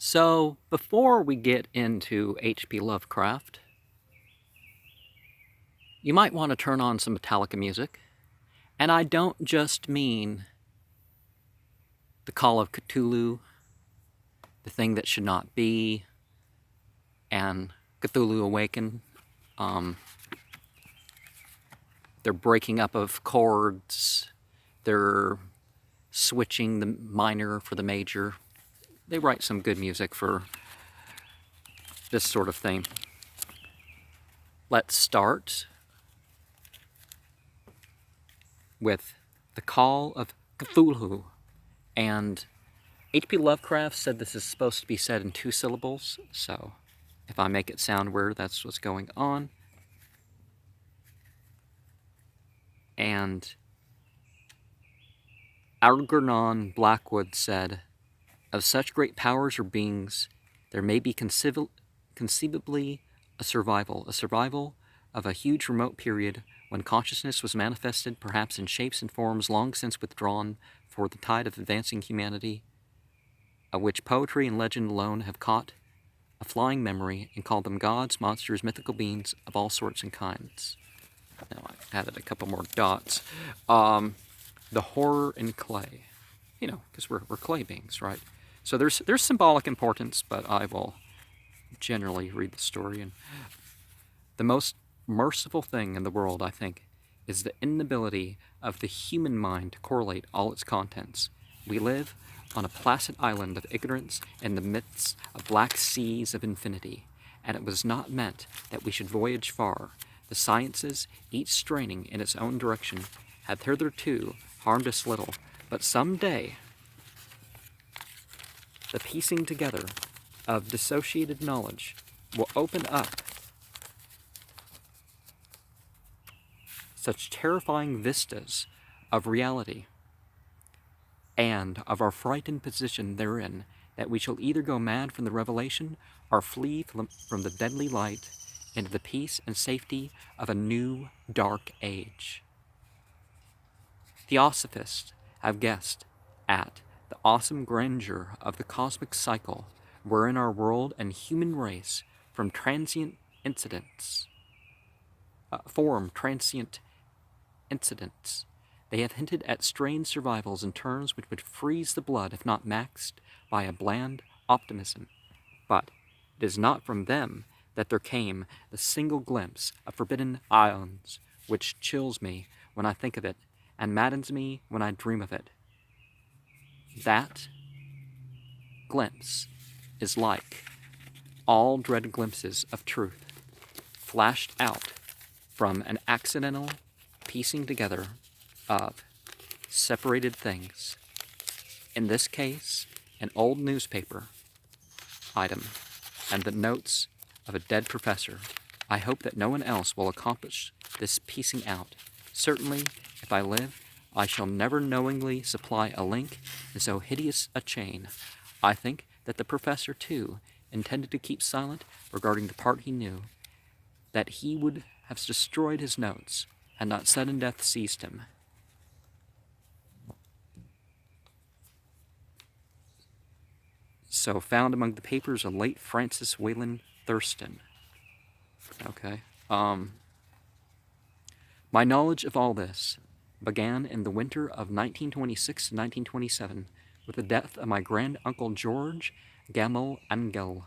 So, before we get into H.P. Lovecraft, you might want to turn on some Metallica music. And I don't just mean the Call of Cthulhu, the Thing That Should Not Be, and Cthulhu Awaken. They're breaking up of chords, they're switching the minor for the major. They write some good music for this sort of thing. Let's start with the Call of Cthulhu. And H.P. Lovecraft said this is supposed to be said in 2 syllables, so if I make it sound weird, that's what's going on. And Algernon Blackwood said, "Of such great powers or beings, there may be conceivably a survival of a huge remote period when consciousness was manifested perhaps in shapes and forms long since withdrawn for the tide of advancing humanity, of which poetry and legend alone have caught a flying memory and called them gods, monsters, mythical beings of all sorts and kinds." Now I added a couple more dots. The horror in clay, because we're clay beings, right? So there's symbolic importance, but I will generally read the story. And the most merciful thing in the world, I think, is the inability of the human mind to correlate all its contents. We live on a placid island of ignorance in the midst of black seas of infinity, and it was not meant that we should voyage far. The sciences, each straining in its own direction, have hitherto harmed us little, but some day the piecing together of dissociated knowledge will open up such terrifying vistas of reality and of our frightened position therein that we shall either go mad from the revelation or flee from the deadly light into the peace and safety of a new dark age. Theosophists have guessed at the awesome grandeur of the cosmic cycle wherein our world and human race form transient incidents. They have hinted at strange survivals in terms which would freeze the blood if not maxed by a bland optimism. But it is not from them that there came the single glimpse of forbidden islands which chills me when I think of it and maddens me when I dream of it. That glimpse is like all dread glimpses of truth, flashed out from an accidental piecing together of separated things. In this case, an old newspaper item and the notes of a dead professor. I hope that no one else will accomplish this piecing out. Certainly, if I live, I shall never knowingly supply a link in so hideous a chain. I think that the professor, too, intended to keep silent regarding the part he knew, that he would have destroyed his notes had not sudden death seized him. So, found among the papers of late Francis Wayland Thurston. Okay. My knowledge of all this began in the winter of 1926 to 1927 with the death of my grand-uncle George Gamel Angel,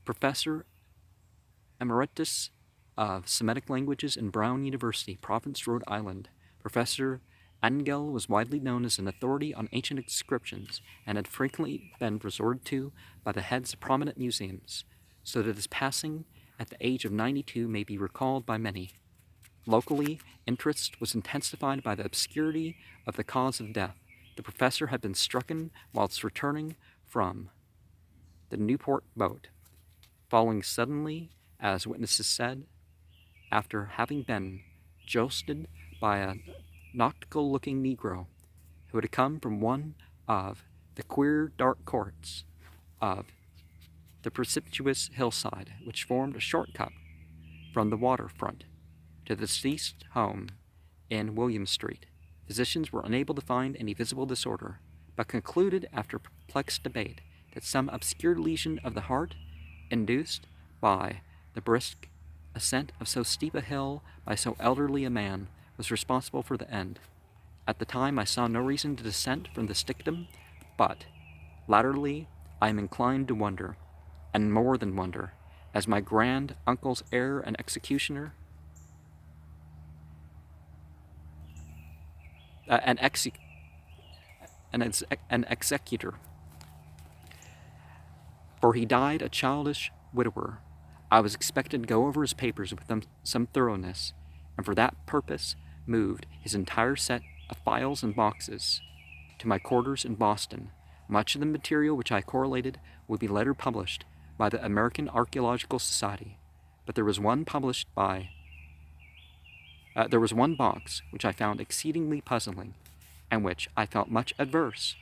professor emeritus of Semitic languages in Brown University, Providence, Rhode Island. Professor Angel was widely known as an authority on ancient inscriptions and had frequently been resorted to by the heads of prominent museums, so that his passing at the age of 92 may be recalled by many. Locally, interest was intensified by the obscurity of the cause of death. The professor had been stricken whilst returning from the Newport boat, falling suddenly, as witnesses said, after having been jostled by a nautical-looking Negro who had come from one of the queer dark courts of the precipitous hillside which formed a shortcut from the waterfront to the deceased home in William Street. Physicians were unable to find any visible disorder, but concluded after perplexed debate that some obscure lesion of the heart, induced by the brisk ascent of so steep a hill by so elderly a man, was responsible for the end. At the time I saw no reason to dissent from this dictum, but latterly I am inclined to wonder, and more than wonder, as my grand uncle's heir and executioner, an executor, for he died a childish widower. I was expected to go over his papers with some thoroughness, and for that purpose moved his entire set of files and boxes to my quarters in Boston. Much of the material which I correlated would be later published by the American Archaeological Society, but there was one box which I found exceedingly puzzling, and which I felt much averse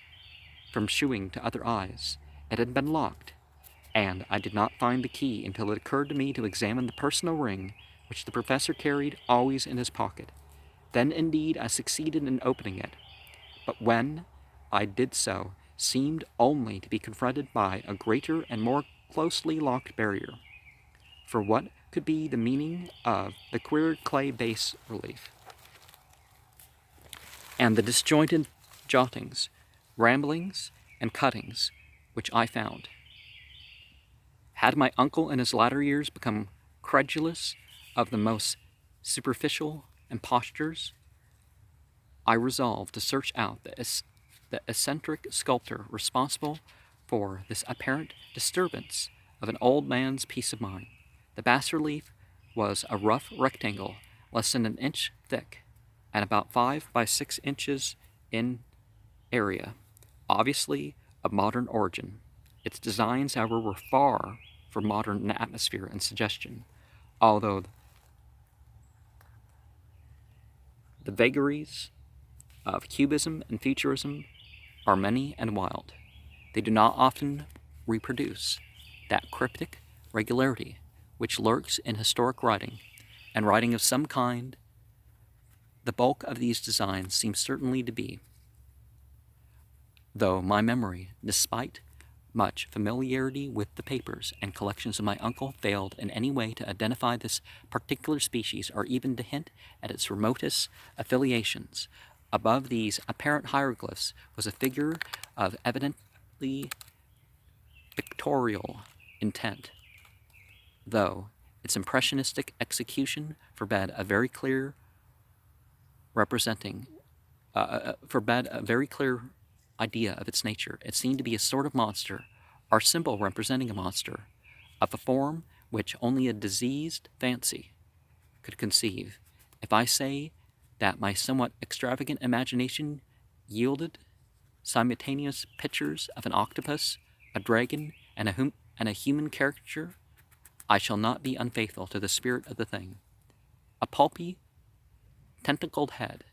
from shewing to other eyes. It had been locked, and I did not find the key until it occurred to me to examine the personal ring which the professor carried always in his pocket. Then indeed I succeeded in opening it, but when I did so, seemed only to be confronted by a greater and more closely locked barrier. For what could be the meaning of the queer clay bas relief, and the disjointed jottings, ramblings, and cuttings which I found? Had my uncle in his latter years become credulous of the most superficial impostures? I resolved to search out the eccentric sculptor responsible for this apparent disturbance of an old man's peace of mind. The bas-relief was a rough rectangle less than an inch thick and about 5 by 6 inches in area, obviously of modern origin. Its designs, however, were far from modern in atmosphere and suggestion, although the vagaries of Cubism and Futurism are many and wild. They do not often reproduce that cryptic regularity which lurks in historic writing, and writing of some kind. The bulk of these designs seems certainly to be, though my memory, despite much familiarity with the papers and collections of my uncle, failed in any way to identify this particular species or even to hint at its remotest affiliations. Above these apparent hieroglyphs was a figure of evidently pictorial intent, though its impressionistic execution forbade a very clear idea of its nature. It seemed to be a sort of monster, or symbol representing a monster, of a form which only a diseased fancy could conceive. If I say that my somewhat extravagant imagination yielded simultaneous pictures of an octopus, a dragon, and a human caricature, I shall not be unfaithful to the spirit of the thing. A pulpy, tentacled head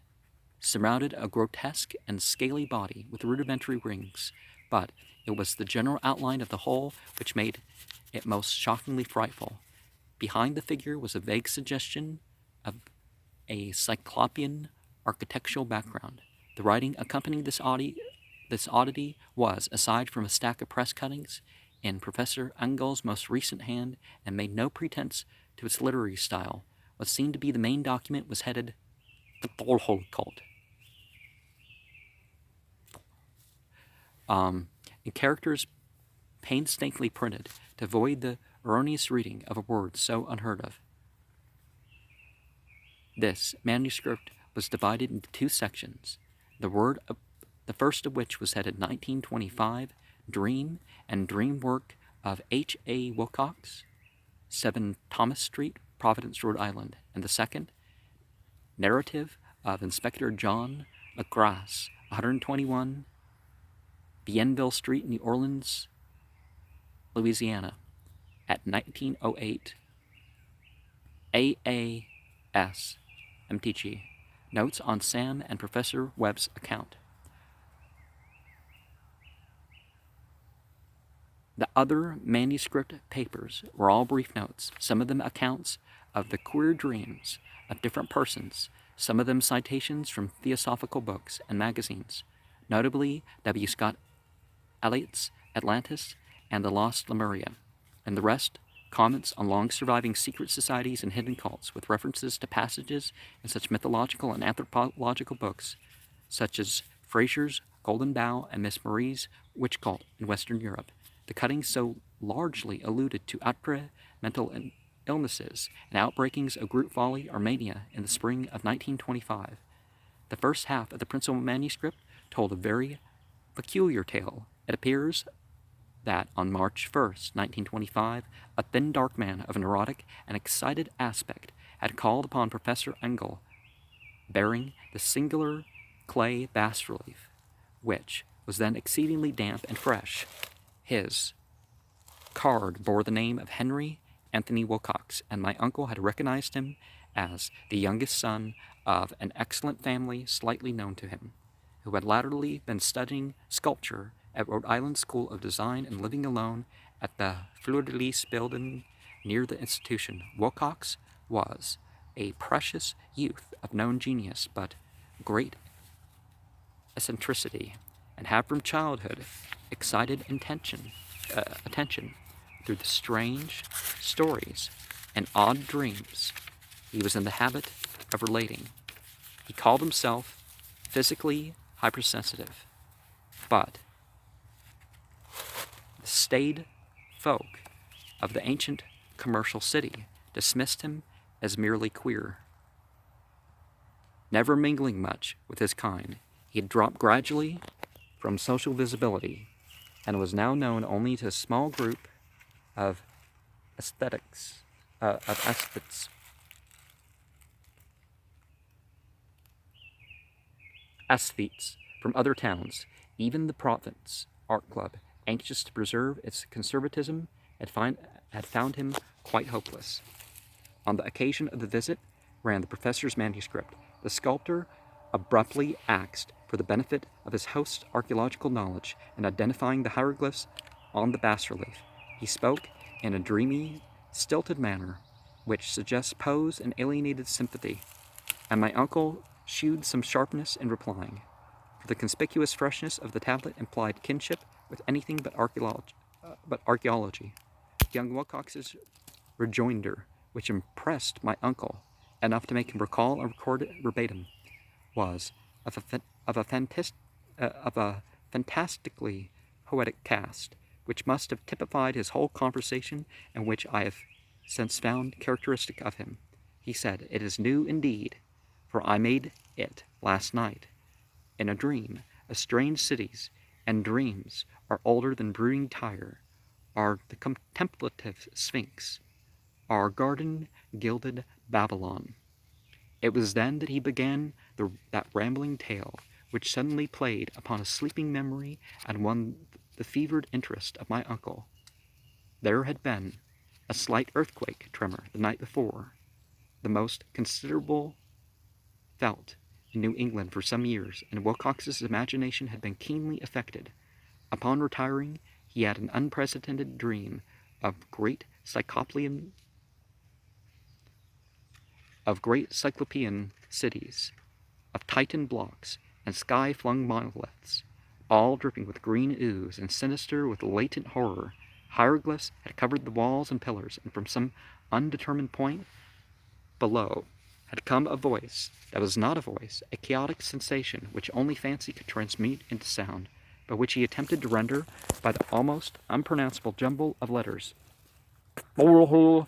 surmounted a grotesque and scaly body with rudimentary rings, but it was the general outline of the whole which made it most shockingly frightful. Behind the figure was a vague suggestion of a cyclopean architectural background. The writing accompanying this oddity was, aside from a stack of press cuttings, in Professor Engel's most recent hand, and made no pretense to its literary style. What seemed to be the main document was headed Cthulhu cult. In characters painstakingly printed to avoid the erroneous reading of a word so unheard of. This manuscript was divided into 2 sections, the first of which was headed 1925, Dream and Dream Work of H.A. Wilcox, 7 Thomas Street, Providence, Rhode Island, and the second, Narrative of Inspector John McGrath, 121 Bienville Street, New Orleans, Louisiana, at 1908, AAS, MTG. Notes on Sam and Professor Webb's account. The other manuscript papers were all brief notes, some of them accounts of the queer dreams of different persons, some of them citations from theosophical books and magazines, notably W. Scott Elliott's Atlantis, and the lost Lemuria, and the rest comments on long-surviving secret societies and hidden cults, with references to passages in such mythological and anthropological books such as Fraser's Golden Bough and Miss Marie's Witch Cult in Western Europe. The cuttings so largely alluded to outbreak mental illnesses and outbreakings of group folly or mania in the spring of 1925. The first half of the principal manuscript told a very peculiar tale. It appears that on March 1st, 1925, a thin dark man of a neurotic and excited aspect had called upon Professor Engel, bearing the singular clay bas-relief, which was then exceedingly damp and fresh. His card bore the name of Henry Anthony Wilcox, and my uncle had recognized him as the youngest son of an excellent family slightly known to him, who had latterly been studying sculpture at Rhode Island School of Design and living alone at the Fleur-de-Lis building near the institution. Wilcox was a precious youth of known genius, but great eccentricity, and had from childhood excited attention through the strange stories and odd dreams he was in the habit of relating. He called himself physically hypersensitive, but the staid folk of the ancient commercial city dismissed him as merely queer. Never mingling much with his kind, he had dropped gradually from social visibility and was now known only to a small group of aesthetes from other towns. Even the Province Art Club, anxious to preserve its conservatism, had found him quite hopeless. On the occasion of the visit, ran the professor's manuscript. The sculptor abruptly asked for the benefit of his host's archaeological knowledge in identifying the hieroglyphs on the bas-relief. He spoke in a dreamy, stilted manner, which suggests pose and alienated sympathy, and my uncle shewed some sharpness in replying, for the conspicuous freshness of the tablet implied kinship with anything but archaeology. Young Wilcox's rejoinder, which impressed my uncle enough to make him recall and record it verbatim, was of a fantastically poetic cast, which must have typified his whole conversation, and which I have since found characteristic of him. He said, "It is new indeed, for I made it last night in a dream. As strange cities and dreams are older than brooding Tyre, are the contemplative Sphinx, our garden-gilded Babylon." It was then that he began that rambling tale, which suddenly played upon a sleeping memory and won the fevered interest of my uncle. There had been a slight earthquake tremor the night before, the most considerable felt in New England for some years, and Wilcox's imagination had been keenly affected. Upon retiring, he had an unprecedented dream of great cyclopean cities, of Titan blocks and sky-flung monoliths, all dripping with green ooze and sinister with latent horror. Hieroglyphs had covered the walls and pillars, and from some undetermined point below had come a voice that was not a voice, a chaotic sensation which only fancy could transmute into sound, but which he attempted to render by the almost unpronounceable jumble of letters. Cthulhu.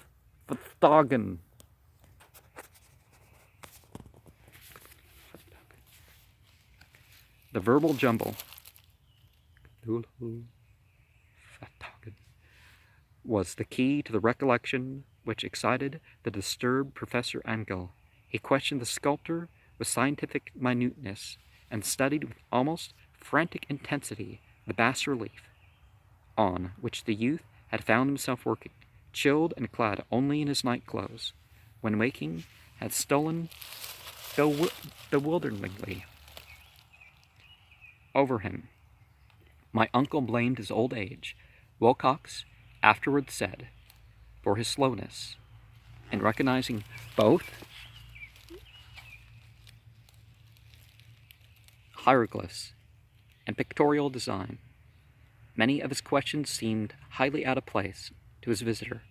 The verbal jumble was the key to the recollection which excited the disturbed Professor Engel. He questioned the sculptor with scientific minuteness and studied with almost frantic intensity the bas-relief on which the youth had found himself working, chilled and clad only in his night clothes. When waking, had stolen bewilderingly over him. My uncle blamed his old age, Wilcox afterward said, for his slowness in recognizing both hieroglyphs and pictorial design. Many of his questions seemed highly out of place to his visitor,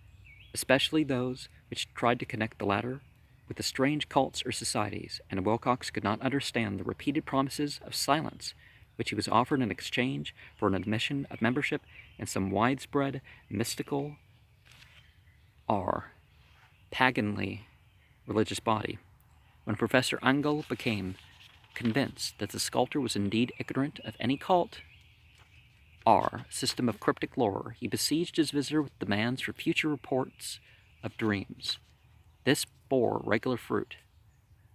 especially those which tried to connect the latter with the strange cults or societies, and Wilcox could not understand the repeated promises of silence which he was offered in exchange for an admission of membership in some widespread mystical or paganly religious body. When Professor Angel became convinced that the sculptor was indeed ignorant of any cult or system of cryptic lore, he besieged his visitor with demands for future reports of dreams. This bore regular fruit,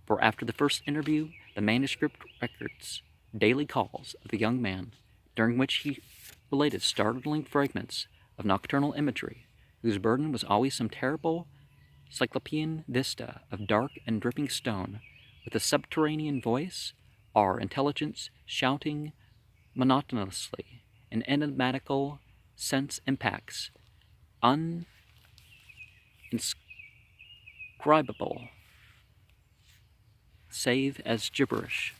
for after the first interview, the manuscript records daily calls of the young man, during which he related startling fragments of nocturnal imagery, whose burden was always some terrible cyclopean vista of dark and dripping stone, with a subterranean voice or intelligence shouting monotonously in enigmatical sense impacts, uninscribable save as gibberish.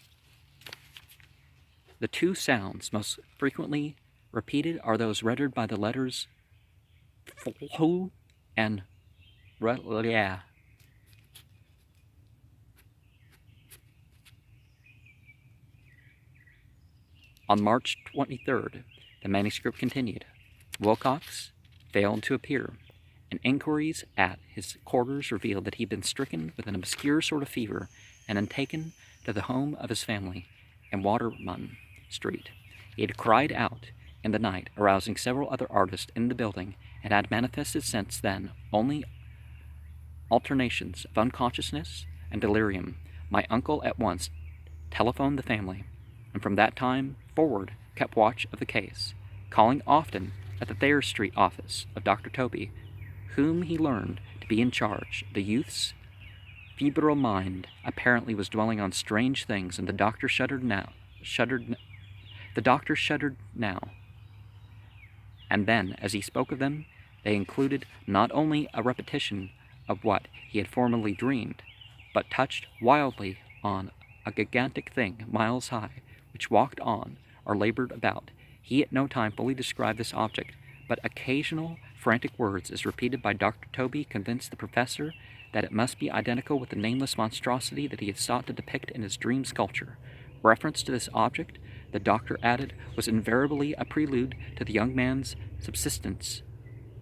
The two sounds most frequently repeated are those rendered by the letters Philhu and Relia. On March 23rd, the manuscript continued. Wilcox failed to appear, and inquiries at his quarters revealed that he had been stricken with an obscure sort of fever and then taken to the home of his family in Waterman Street. He had cried out in the night, arousing several other artists in the building, and had manifested since then only alternations of unconsciousness and delirium. My uncle at once telephoned the family, and from that time forward kept watch of the case, calling often at the Thayer Street office of Dr. Toby, whom he learned to be in charge. The youth's febrile mind apparently was dwelling on strange things, and the doctor shuddered now, and then, as he spoke of them, they included not only a repetition of what he had formerly dreamed, but touched wildly on a gigantic thing miles high, which walked on or labored about. He at no time fully described this object, but occasional frantic words, as repeated by Dr. Toby, convinced the professor that it must be identical with the nameless monstrosity that he had sought to depict in his dream sculpture. Reference to this object, the doctor added, was invariably a prelude to the young man's subsidence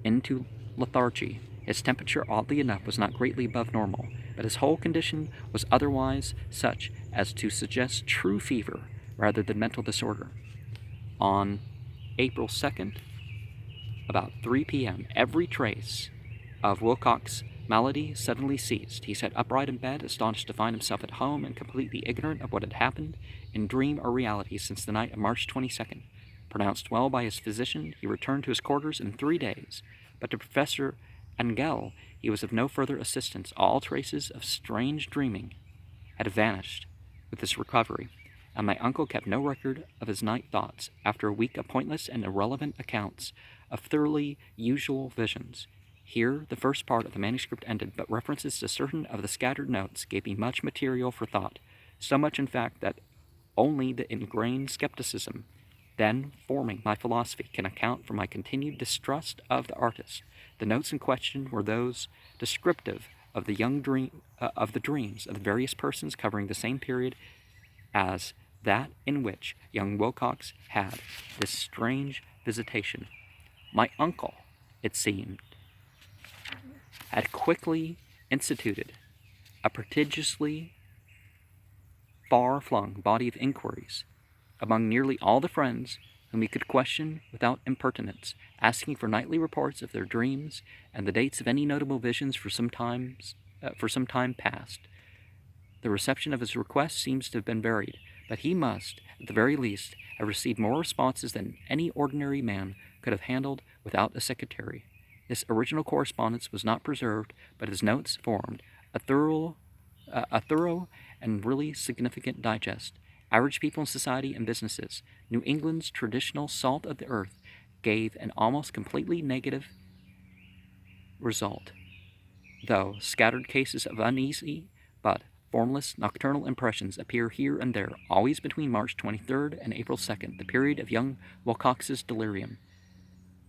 into lethargy. His temperature, oddly enough, was not greatly above normal, but his whole condition was otherwise such as to suggest true fever rather than mental disorder. On April 2nd, about 3 p.m., every trace of Wilcox's malady suddenly ceased. He sat upright in bed, astonished to find himself at home and completely ignorant of what had happened in dream or reality since the night of March 22nd. Pronounced well by his physician, he returned to his quarters in 3 days, but to Professor Angel he was of no further assistance. All traces of strange dreaming had vanished with his recovery, and my uncle kept no record of his night thoughts. After a week of pointless and irrelevant accounts of thoroughly usual visions, here the first part of the manuscript ended, but references to certain of the scattered notes gave me much material for thought, so much in fact that only the ingrained skepticism then forming my philosophy can account for my continued distrust of the artist. The notes in question were those descriptive of the dreams of the various persons, covering the same period as that in which young Wilcox had this strange visitation. My uncle, it seemed, had quickly instituted a prodigiously far-flung body of inquiries among nearly all the friends whom he could question without impertinence, asking for nightly reports of their dreams and the dates of any notable visions for some time past. The reception of his request seems to have been varied, but he must, at the very least, have received more responses than any ordinary man could have handled without a secretary. This original correspondence was not preserved, but his notes formed a thorough and really significant digest. Average people in society and businesses, New England's traditional salt of the earth, gave an almost completely negative result, though scattered cases of uneasy but formless nocturnal impressions appear here and there, always between March 23rd and April 2nd, the period of young Wilcox's delirium.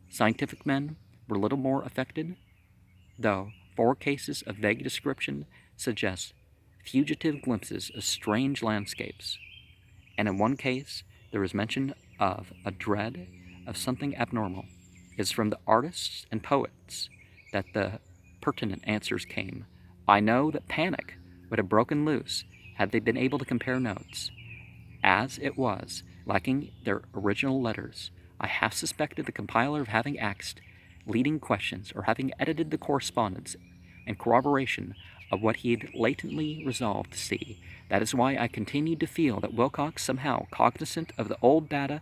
Scientific men were little more affected, though 4 cases of vague description suggest fugitive glimpses of strange landscapes, and in one case there is mention of a dread of something abnormal. It is from the artists and poets that the pertinent answers came. I know that panic would have broken loose had they been able to compare notes. As it was, lacking their original letters, I half suspected the compiler of having asked leading questions or having edited the correspondence in corroboration of what he had latently resolved to see. That is why I continued to feel that Wilcox, somehow cognizant of the old data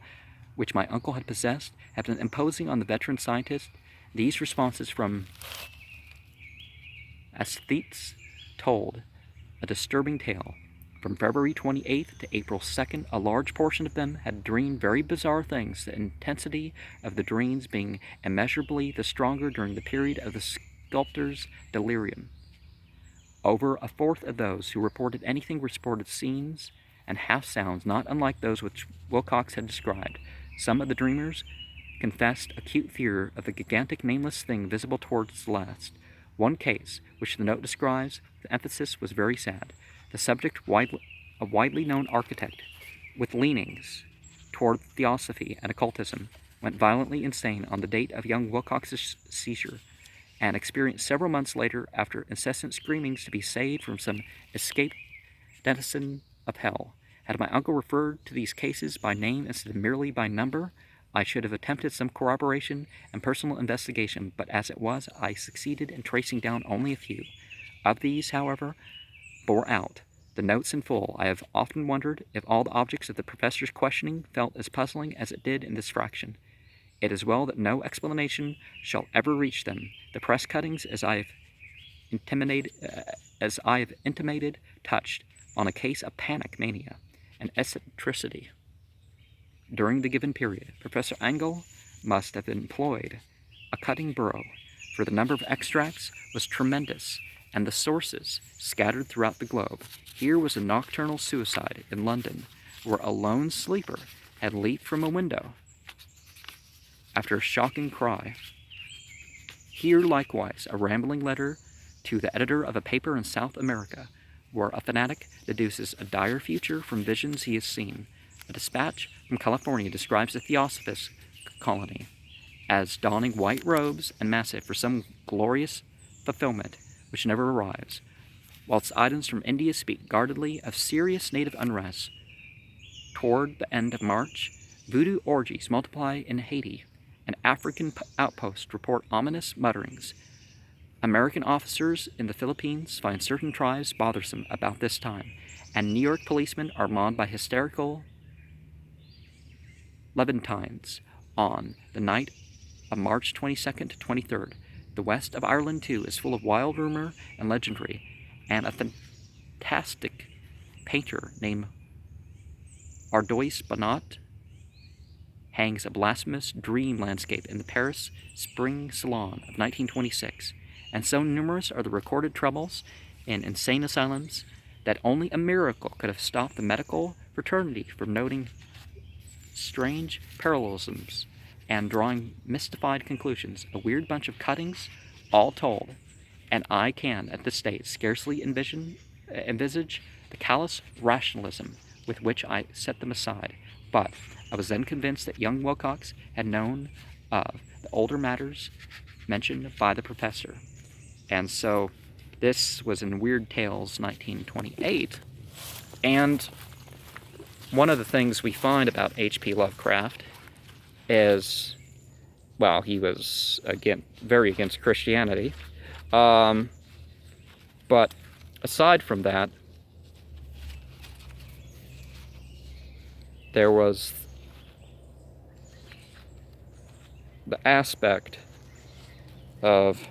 which my uncle had possessed, had been imposing on the veteran scientist. These responses from aesthetes told a disturbing tale. From February 28th to April 2nd, a large portion of them had dreamed very bizarre things, the intensity of the dreams being immeasurably the stronger during the period of the sculptor's delirium. Over a fourth of those who reported anything reported scenes and half-sounds not unlike those which Wilcox had described. Some of the dreamers confessed acute fear of the gigantic nameless thing visible towards the last. One case, which the note describes with emphasis, was very sad. The subject, a widely known architect with leanings toward theosophy and occultism, went violently insane on the date of young Wilcox's seizure, and experienced several months later, after incessant screamings to be saved from some escaped denizen of hell. Had my uncle referred to these cases by name instead of merely by number, I should have attempted some corroboration and personal investigation, but as it was, I succeeded in tracing down only a few. Of these, however, bore out the notes in full. I have often wondered if all the objects of the professor's questioning felt as puzzling as it did in this fraction. It is well that no explanation shall ever reach them. The press cuttings, as I have intimated, touched on a case of panic mania and eccentricity. During the given period, Professor Engel must have employed a cutting burro, for the number of extracts was tremendous, and the sources scattered throughout the globe. Here was a nocturnal suicide in London, where a lone sleeper had leaped from a window after a shocking cry. Here, likewise, a rambling letter to the editor of a paper in South America, where a fanatic deduces a dire future from visions he has seen. A dispatch from California describes the Theosophist colony as donning white robes and massive for some glorious fulfillment which never arrives, whilst items from India speak guardedly of serious native unrest. Toward the end of March, voodoo orgies multiply in Haiti, and African outposts report ominous mutterings. American officers in the Philippines find certain tribes bothersome about this time, and New York policemen are mauled by hysterical Levantines on the night of March 22nd to 23rd. The west of Ireland, too, is full of wild rumor and legendary, and a fantastic painter named Ardois Bonat hangs a blasphemous dream landscape in the Paris Spring Salon of 1926, and so numerous are the recorded troubles in insane asylums that only a miracle could have stopped the medical fraternity from noting strange parallelisms and drawing mystified conclusions. A weird bunch of cuttings, all told, and I can, at this stage, scarcely envisage the callous rationalism with which I set them aside. But I was then convinced that young Wilcox had known of the older matters mentioned by the professor. And so this was in Weird Tales 1928. And one of the things we find about H.P. Lovecraft is, well, he was, again, very against Christianity. But aside from that, there was the aspect of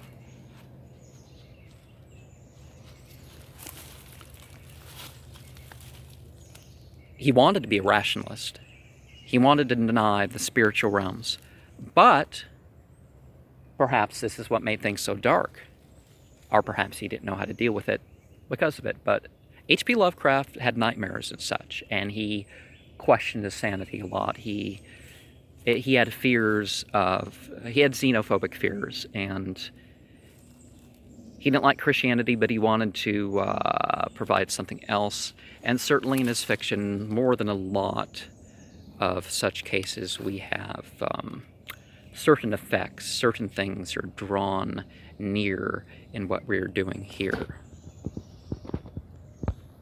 he wanted to be a rationalist. He wanted to deny the spiritual realms. But perhaps this is what made things so dark. Or perhaps he didn't know how to deal with it because of it. But H.P. Lovecraft had nightmares and such, and he questioned his sanity a lot. He had fears of, he had xenophobic fears, and he didn't like Christianity, but he wanted to provide something else. And certainly in his fiction, more than a lot of such cases, we have certain effects, certain things are drawn near in what we're doing here.